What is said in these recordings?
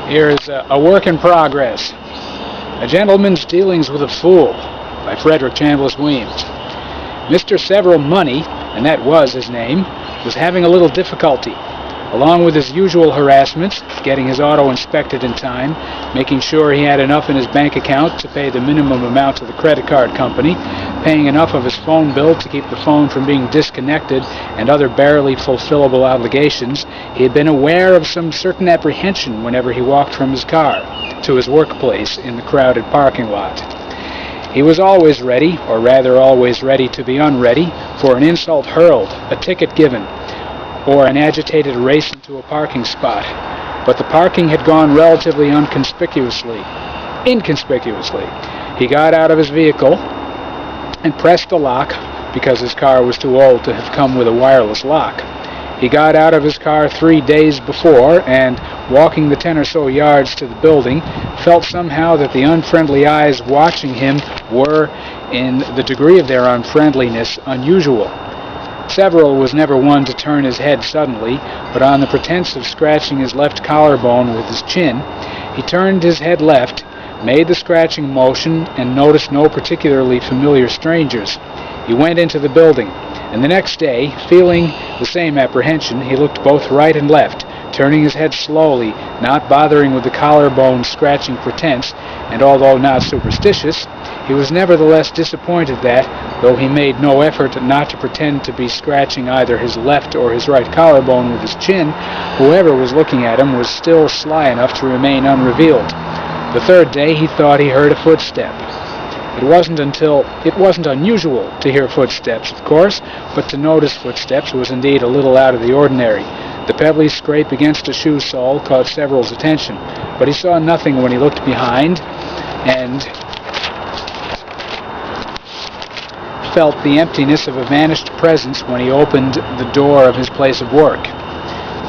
Here's a work in progress. A Gentleman's Dealings with a Fool by Frederick Chambliss Weems. Mr. Several Money, and that was his name, was having a little difficulty. Along with his usual harassments, getting his auto inspected in time, making sure he had enough in his bank account to pay the minimum amount to the credit card company, paying enough of his phone bill to keep the phone from being disconnected, and other barely fulfillable obligations, he had been aware of some certain apprehension whenever he walked from his car to his workplace in the crowded parking lot. He was always ready, or rather always ready to be unready, for an insult hurled, a ticket given, or an agitated race into a parking spot. But the parking had gone relatively inconspicuously. He got out of his vehicle and pressed the lock because his car was too old to have come with a wireless lock. He got out of his car 3 days before and, walking the 10 or so yards to the building, felt somehow that the unfriendly eyes watching him were, in the degree of their unfriendliness, unusual. Several was never one to turn his head suddenly, but on the pretense of scratching his left collarbone with his chin, he turned his head left, made the scratching motion, and noticed no particularly familiar strangers. He went into the building, and the next day, feeling the same apprehension, he looked both right and left, turning his head slowly, not bothering with the collarbone scratching pretense, and although not superstitious, he was nevertheless disappointed that, though he made no effort not to pretend to be scratching either his left or his right collarbone with his chin, whoever was looking at him was still sly enough to remain unrevealed. The third day he thought he heard a footstep. It wasn't unusual to hear footsteps, of course, but to notice footsteps was indeed a little out of the ordinary. The pebbly scrape against a shoe sole caught Several's attention, but he saw nothing when he looked behind, and felt the emptiness of a vanished presence when he opened the door of his place of work.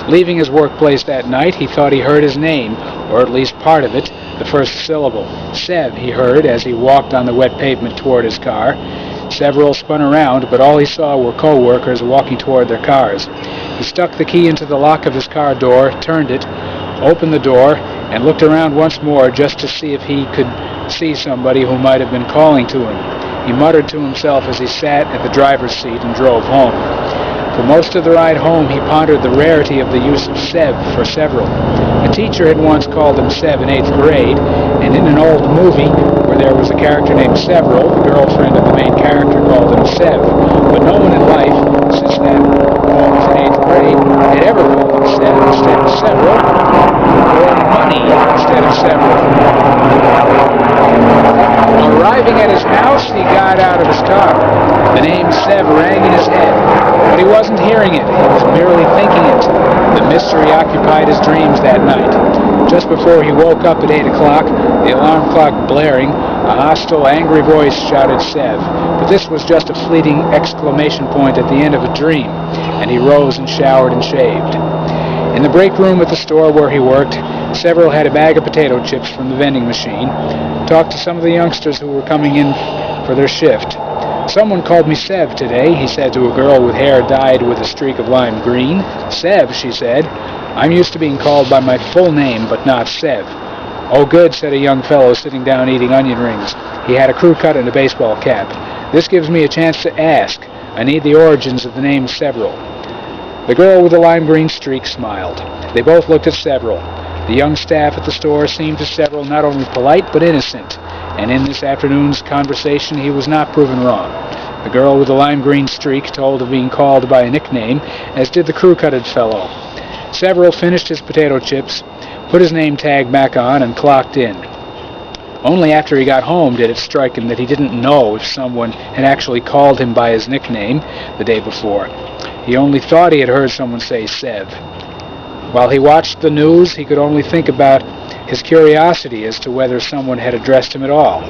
Leaving his workplace that night, he thought he heard his name, or at least part of it, the first syllable. Sev, he heard as he walked on the wet pavement toward his car. Several spun around, but all he saw were co-workers walking toward their cars. He stuck the key into the lock of his car door, turned it, opened the door, and looked around once more just to see if he could see somebody who might have been calling to him. He muttered to himself as he sat at the driver's seat and drove home. For most of the ride home, he pondered the rarity of the use of Sev for Several. A teacher had once called him Sev in 8th grade, and in an old movie where there was a character named Several, the girlfriend of the main character called him Sev. But no one in life, since that moment in 8th grade, had ever called him Sev instead of Several, or Money instead of Several. Arriving at his house, he got out of his car. The name Sev rang in his head, but he wasn't hearing it. He was merely thinking it. The mystery occupied his dreams that night. Just before he woke up at 8 o'clock, the alarm clock blaring, a hostile, angry voice shouted Sev. But this was just a fleeting exclamation point at the end of a dream, and he rose and showered and shaved. In the break room at the store where he worked, Several had a bag of potato chips from the vending machine, talked to some of the youngsters who were coming in for their shift. "Someone called me Sev today," he said to a girl with hair dyed with a streak of lime green. "Sev," she said. "I'm used to being called by my full name, but not Sev." "Oh, good," said a young fellow sitting down eating onion rings. He had a crew cut and a baseball cap. "This gives me a chance to ask. I need the origins of the name Several." The girl with the lime green streak smiled. They both looked at Several. The young staff at the store seemed to Several not only polite but innocent, and in this afternoon's conversation he was not proven wrong. The girl with the lime green streak told of being called by a nickname, as did the crew-cutted fellow. Several finished his potato chips, put his name tag back on, and clocked in. Only after he got home did it strike him that he didn't know if someone had actually called him by his nickname the day before. He only thought he had heard someone say Sev. While he watched the news, he could only think about his curiosity as to whether someone had addressed him at all.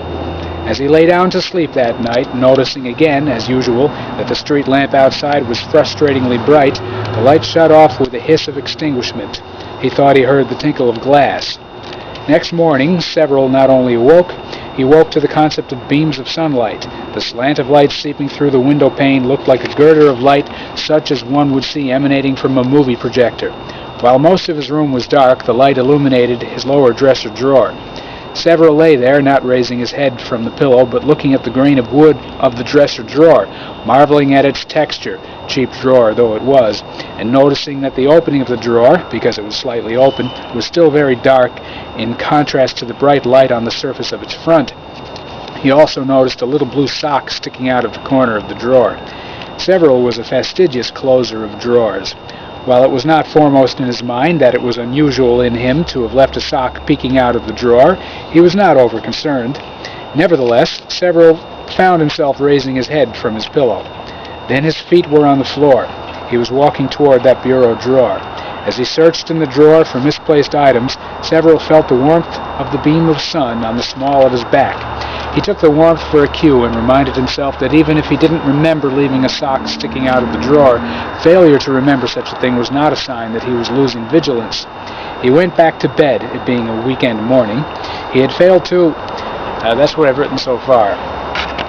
As he lay down to sleep that night, noticing again, as usual, that the street lamp outside was frustratingly bright, the light shut off with a hiss of extinguishment. He thought he heard the tinkle of glass. Next morning, Several not only awoke, he woke to the concept of beams of sunlight. The slant of light seeping through the window pane looked like a girder of light such as one would see emanating from a movie projector. While most of his room was dark, the light illuminated his lower dresser drawer. Several lay there, not raising his head from the pillow, but looking at the grain of wood of the dresser drawer, marveling at its texture, cheap drawer though it was, and noticing that the opening of the drawer, because it was slightly open, was still very dark in contrast to the bright light on the surface of its front. He also noticed a little blue sock sticking out of the corner of the drawer. Several was a fastidious closer of drawers. While it was not foremost in his mind that it was unusual in him to have left a sock peeking out of the drawer, he was not over-concerned. Nevertheless, Several found himself raising his head from his pillow. Then his feet were on the floor. He was walking toward that bureau drawer. As he searched in the drawer for misplaced items, Several felt the warmth of the beam of sun on the small of his back. He took the warmth for a cue and reminded himself that even if he didn't remember leaving a sock sticking out of the drawer, failure to remember such a thing was not a sign that he was losing vigilance. He went back to bed, it being a weekend morning. He had failed to... that's what I've written so far.